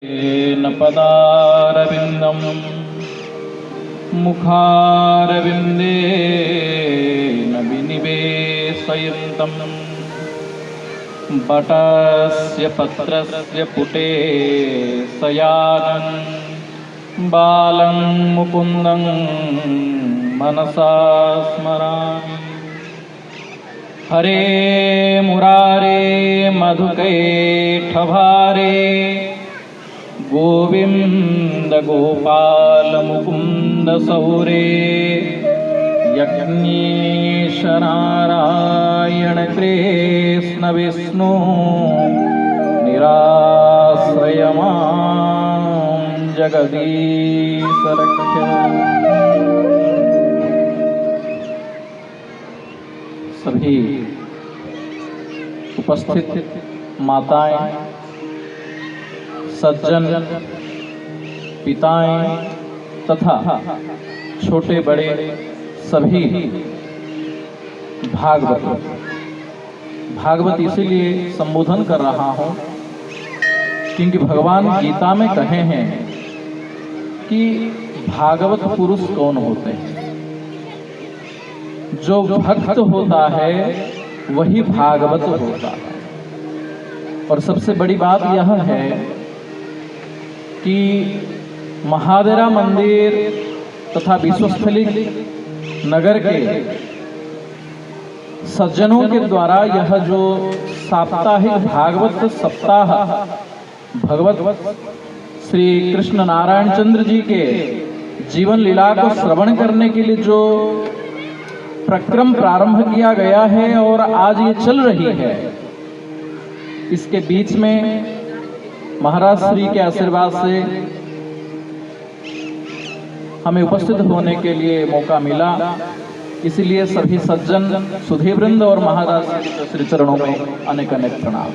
न पदारविन्दं मुखारविन्दे न विनिवेशयन्तं बटस्य पत्रस्य पुटे शयानं बालं मुकुन्दं मनसा स्मरामि। हरे मुरारे मधुकैटभारे गोविंद गोपाल मुकुंद सौरे यज्ञेश नारायण कृष्ण विष्णु निराश्रय मां जगदीश रक्ष। सभी उपस्थित माताएं, सज्जन, पिताएं तथा छोटे बड़े सभी भागवत इसीलिए संबोधन कर रहा हूं क्योंकि भगवान गीता में कहे हैं कि भागवत पुरुष कौन होते हैं। जो भक्त होता है वही भागवत होता है। और सबसे बड़ी बात यह है कि महादेरा मंदिर तथा विश्वस्थली नगर के सज्जनों के द्वारा यह जो साप्ताहिक भागवत सप्ताह भगवत श्री कृष्ण नारायण चंद्र जी के जीवन लीला को श्रवण करने के लिए जो प्रक्रम प्रारंभ किया गया है और आज ये चल रही है, इसके बीच में महाराज श्री के आशीर्वाद से हमें उपस्थित होने के लिए मौका मिला। इसलिए सभी सज्जन सुधीवृंद और महाराज श्री चरणों में अनेक अनेक प्रणाम।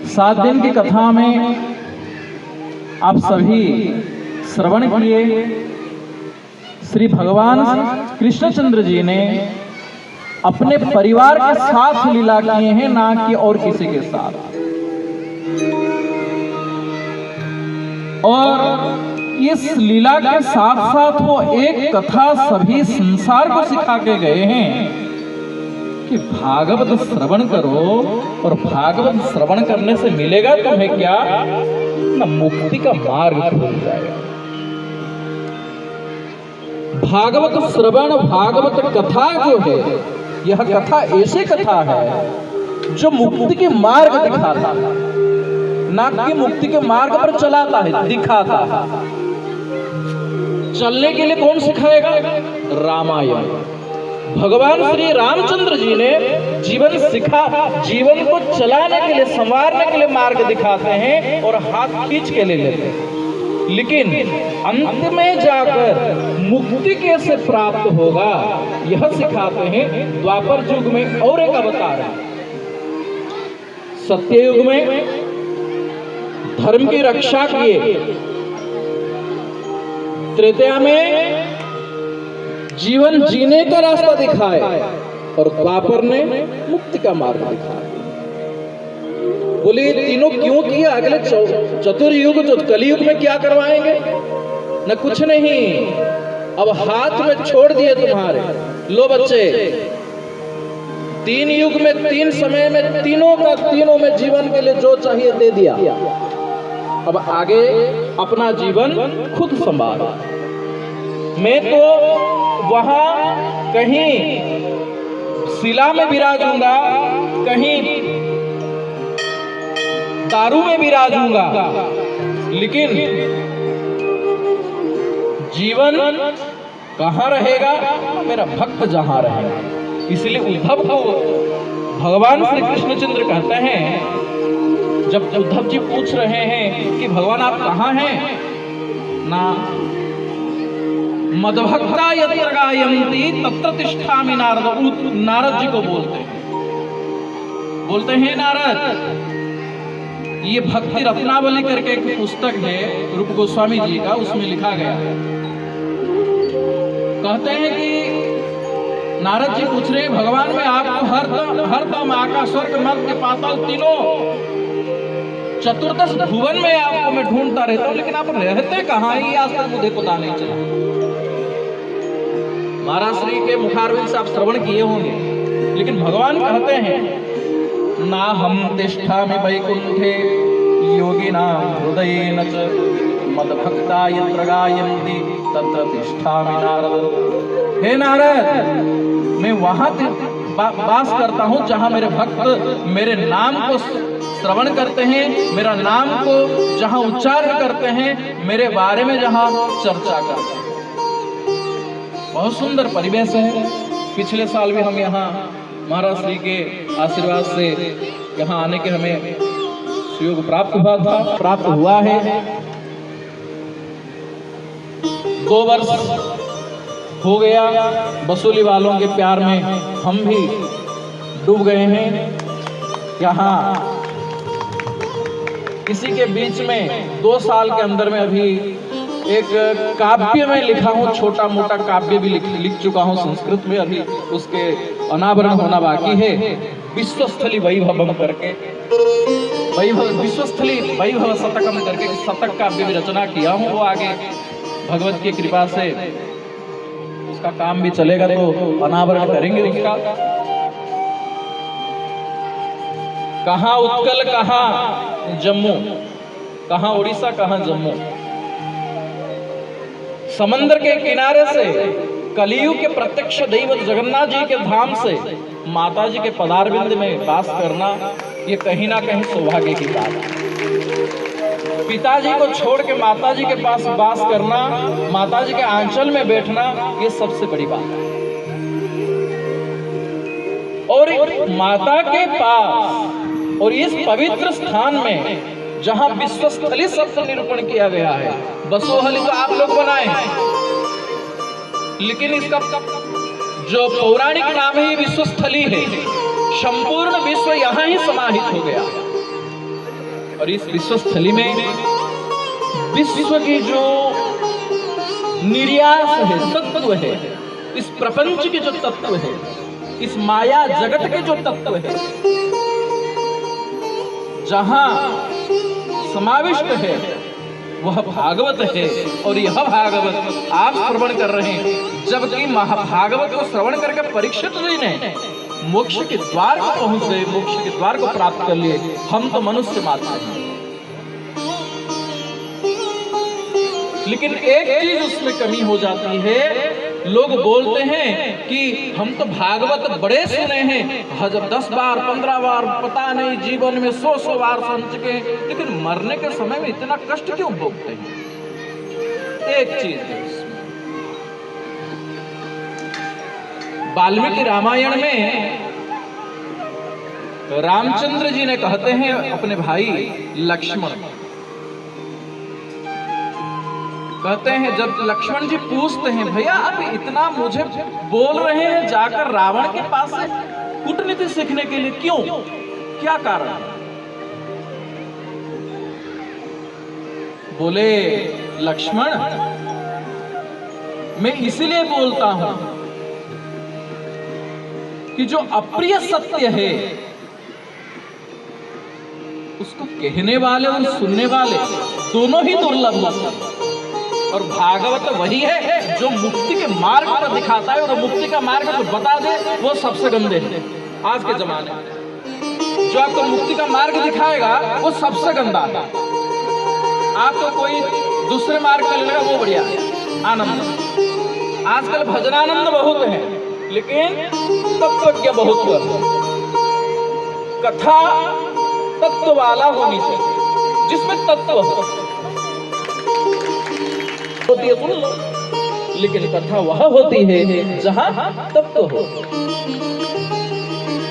7 दिन की कथा में आप सभी श्रवण किए। श्री भगवान कृष्णचंद्र जी ने अपने परिवार के साथ लीला किए हैं, ना कि और किसी के साथ। और इस लीला के साथ साथ वो एक कथा सभी संसार को सिखा के गए हैं कि भागवत श्रवण करो, और भागवत श्रवण करने से मिलेगा तुम्हें क्या, न मुक्ति का मार्ग खुल जाएगा। भागवत श्रवण, भागवत कथा जो है, यह कथा ऐसी कथा है जो मुक्ति के मार्ग दिखाता है, ना कि मुक्ति के मार्ग पर चलाता है, दिखाता है। चलने के लिए कौन सिखाएगा? रामायण। भगवान श्री रामचंद्र जी ने जीवन को चलाने के लिए, संवारने के लिए मार्ग दिखाते हैं और हाथ खींच के ले लेते हैं। लेकिन अंत में जाकर मुक्ति कैसे प्राप्त होगा यह सिखाते हैं। द्वापर युग में और एक अवतार है, सत्ययुग में धर्म की रक्षा किए, त्रेता में जीवन जीने का रास्ता दिखाए, और द्वापर ने मुक्ति का मार्ग दिखाया। बोले ये तीनों क्यों किया? अगले चतुर्युग जो कलयुग में क्या करवाएंगे? न कुछ नहीं, अब हाथ में छोड़ दिए तुम्हारे। लो बच्चे, 3 युग में 3 समय में तीनों में जीवन के लिए जो चाहिए दे दिया। अब आगे अपना जीवन खुद संभालो। मैं तो वहां कहीं शिला में विराजूंगा, कहीं दारू में विराजूंगा, लेकिन जीवन कहाँ रहेगा? मेरा भक्त जहां रहेगा। इसलिए उद्धव को भगवान श्री कृष्णचंद्र कहते हैं, जब उद्धव जी पूछ रहे हैं कि भगवान आप कहाँ हैं, ना मदभक्ता यत्र गायन्ति तत्र तिष्ठामि नारद। नारद जी को बोलते हैं नारद, ये भक्ति रत्नावली करके एक पुस्तक है रूप गोस्वामी जी का, उसमें लिखा गया है। कहते हैं कि नारद जी पूछ रहे भगवान में आपको हर दम आकाश स्वर्ग मर्त्य पाताल तीनों चतुर्दश भुवन में आपको मैं ढूंढता रहता हूं, लेकिन आप रहते कहाँ ही आज तक मुझे पता नहीं चला। महाराज श्री के मुखारविंद से आप श्रवण किए होंगे, लेकिन भगवान कहते हैं ना हम तिष्ठामि वैकुंठे योगिनां हृदयेन च मद्भक्ता यत्र गायन्ति तत्र तिष्ठामि नारद। हे नारद, मैं वहां वास करता हूं जहां मेरे भक्त मेरे नाम को श्रवण करते हैं, मेरा नाम को जहां उच्चारण करते हैं, मेरे बारे में जहां चर्चा करते हैं। बहुत सुंदर परिवेश है। पिछले साल भी हम यहाँ महाराज श्री के आशीर्वाद से यहाँ आने के हमें सुयोग प्राप्त हुआ है। 2 वर्ष हो गया, वसूली वालों के प्यार में हम भी डूब गए हैं। यहाँ इसी के बीच में 2 साल के अंदर में अभी एक काव्य में लिखा हूँ, छोटा मोटा काव्य भी लिख चुका हूँ संस्कृत में, अभी उसके अनावरण होना बाकी है। विश्वस्थली वैभवम करके, विश्वस्थली वैभव शतकम करके शतक काव्य भी रचना किया हूँ। वो आगे भगवत की कृपा से उसका काम भी चलेगा तो अनावरण करेंगे उसका। कहाँ उत्कल, कहाँ जम्मू, कहाँ उड़ीसा, कहाँ जम्मू। समंदर के किनारे से कलियुग के प्रत्यक्ष दैवत जगन्नाथ जी के धाम से माता जी के पदारविंद में वास करना, ये कहीं ना कहीं सौभाग्य की बात है। पिताजी को छोड़ के माता जी के पास वास करना, माता जी के आंचल में बैठना, ये सबसे बड़ी बात है। और माता के पास और इस पवित्र स्थान में जहां विश्वस्थली शब्द निरूपण किया गया है, बसोहली तो आप लोग बनाए हैं, लेकिन इसका जो पौराणिक नाम है विश्वस्थली है। संपूर्ण विश्व यहां ही समाहित हो गया। और इस विश्वस्थली में विश्व की जो निर्यास है, तत्व है, इस प्रपंच के जो तत्व है, इस माया जगत के जो तत्व है, जहां समाविष्ट है वह भागवत है। और यह भागवत आप श्रवण कर रहे हैं, जबकि महाभागवत को श्रवण करके परीक्षित जी ने मोक्ष के द्वार को पहुंच गए, मोक्ष के द्वार को प्राप्त कर लिए। हम तो मनुष्य मात्र हैं। लेकिन एक चीज उसमें कमी हो जाती है। लोग बोलते हैं कि हम तो भागवत बड़े सुने हैं, जब 10 बार 15 बार पता नहीं, जीवन में 100 बार सुन चुके हैं, लेकिन मरने के समय में इतना कष्ट क्यों भोगते हैं? एक चीज है इसमें। वाल्मीकि रामायण में रामचंद्र जी ने कहते हैं अपने भाई लक्ष्मण, कहते हैं, जब लक्ष्मण जी पूछते हैं, भैया आप इतना मुझे बोल रहे हैं जाकर रावण के पास से कूटनीति सीखने के लिए, क्यों, क्या कारण? बोले लक्ष्मण, मैं इसीलिए बोलता हूं कि जो अप्रिय सत्य है उसको कहने वाले और सुनने वाले दोनों ही दुर्लभ होते हैं। और भागवत वही है जो मुक्ति के मार्ग पर दिखाता है, और मुक्ति का मार्ग जो बता दे वो सबसे गंदे हैं आज के जमाने में। जो आपको मुक्ति का मार्ग दिखाएगा वो सबसे गंदा है। आपको कोई दूसरे मार्ग पर लेगा वो बढ़िया है, आनंद। आजकल भजनानंद बहुत है, लेकिन तत्वज्ञ बहुत है। कथा तत्व वाला होनी चाहिए, जिसमें तत्व हो। होती है सुन लो, लेकिन कथा वह होती है जहां तत्व हो।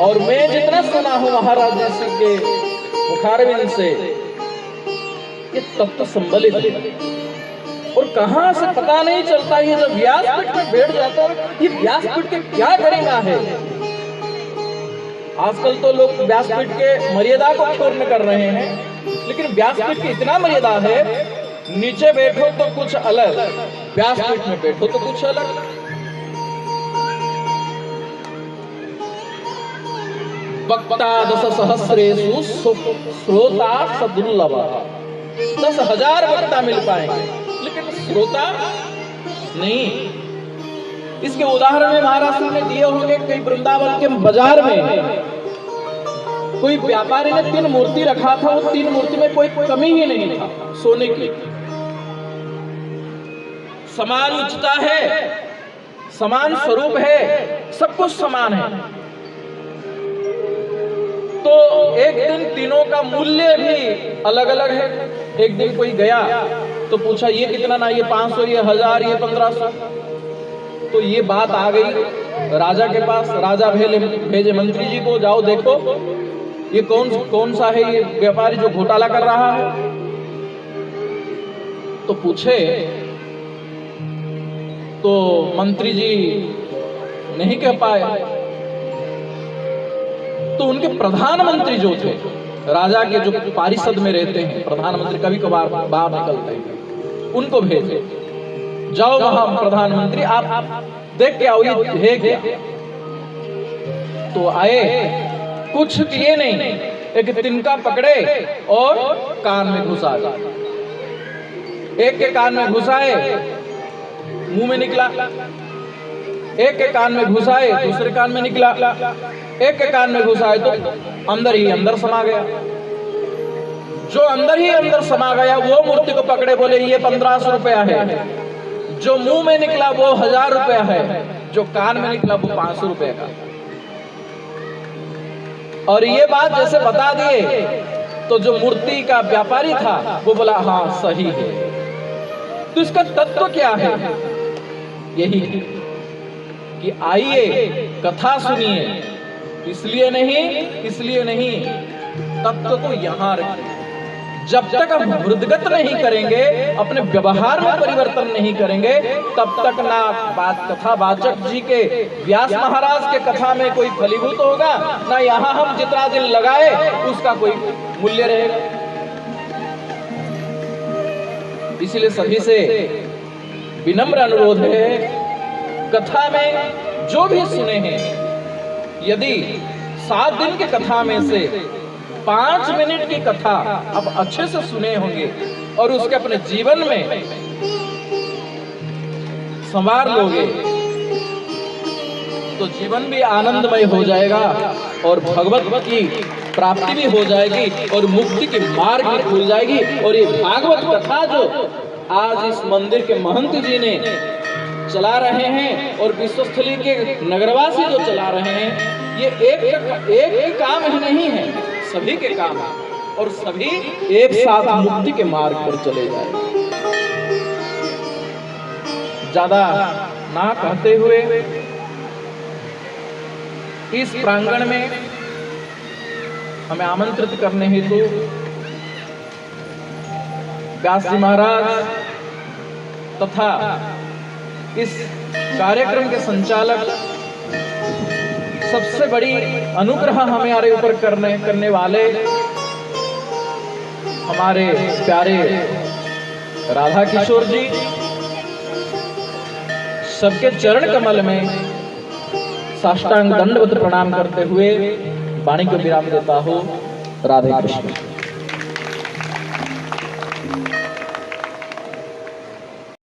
और मैं जितना सुना हूं महाराज जी के मुखारविंद से, ये तत्व संबलित है। और कहां से पता नहीं चलता है। जब व्यासपीठ में बैठ जाता है, ये व्यासपीठ के क्या करेगा है। आजकल तो लोग व्यासपीठ के मर्यादा को क्षुण्ण कर रहे हैं, लेकिन व्यासपीठ की इतना मर्यादा है, नीचे बैठो तो कुछ अलग, व्यासपीठ में बैठो तो कुछ अलग। वक्ता 10,000 श्रोता सदुर्लभ। 10,000 वक्ता मिल पाएंगे लेकिन श्रोता नहीं। इसके उदाहरण में महाराष्ट्र ने दिए होंगे। कई वृंदावन के बाजार में कोई व्यापारी ने 3 मूर्ति रखा था। वो 3 मूर्ति में कोई कमी ही नहीं था सोने की। समान उच्चता है, समान स्वरूप है, सब कुछ समान है। तो एक दिन तीनों का मूल्य भी अलग अलग है। एक दिन कोई गया तो पूछा ये कितना ना, ये 500, ये 1000, ये 1500। तो ये बात आ गई राजा के पास। राजा भेजे मंत्री जी को, जाओ देखो ये कौन सा है ये व्यापारी जो घोटाला कर रहा है। तो पूछे तो मंत्री जी नहीं कह पाए। तो उनके प्रधानमंत्री जो थे, राजा के जो पारिषद में रहते हैं प्रधानमंत्री, कभी कभार बाहर निकलते हैं, उनको भेजे, जाओ वहां प्रधानमंत्री आप देख के आओ ये है क्या। तो आए, कुछ किए नहीं, एक तिनका पकड़े और कान में घुसा दिया। एक के कान में घुसाए, मुंह में निकला। एक के कान में घुसाए, दूसरे कान में निकला। एक के कान में घुसाए तो अंदर ही अंदर समा गया। जो अंदर ही अंदर समा गया वो मूर्ति को पकड़े, बोले ये 1500 रुपया है। जो मुंह में निकला वो 1000 रुपया है। जो कान में निकला वो 500 रुपये का। और ये बात जैसे बता दिए तो जो मूर्ति का व्यापारी था वो बोला हाँ सही है। तो इसका तत्व क्या है? यही कि आइए कथा सुनिए, इसलिए नहीं, तत्व को यहां रखिए। जब तक हम हृदगत नहीं करेंगे, अपने व्यवहार में परिवर्तन नहीं करेंगे, तब तक ना कथा वाचक जी के व्यास महाराज के कथा में कोई फलीभूत होगा, ना यहाँ हम जितना दिन लगाए उसका कोई मूल्य रहेगा। इसलिए सभी से विनम्र अनुरोध है, कथा में जो भी सुने हैं, यदि 7 दिन की कथा में से 5 मिनट की कथा आप अच्छे से सुने होंगे और उसके अपने जीवन में संवार लोगे तो जीवन भी आनंदमय हो जाएगा और भगवत की प्राप्ति भी हो जाएगी और मुक्ति के मार्ग भी खुल जाएगी। और ये भागवत कथा जो आज इस मंदिर के महंत जी ने चला रहे हैं और विश्वस्थली के नगरवासी जो चला रहे हैं, ये एक काम ही नहीं है, सभी के काम है और सभी एक साथ मुक्ति के मार्ग पर चले जाए। ज्यादा ना कहते हुए इस प्रांगण में हमें आमंत्रित करने हेतु व्यास जी महाराज तथा इस कार्यक्रम के संचालक, सबसे बड़ी अनुग्रह हमारे ऊपर करने वाले हमारे प्यारे राधा किशोर जी, सबके चरण कमल में साष्टांग दंडवत प्रणाम करते हुए वाणी को विराम देता हूँ। राधे कृष्ण।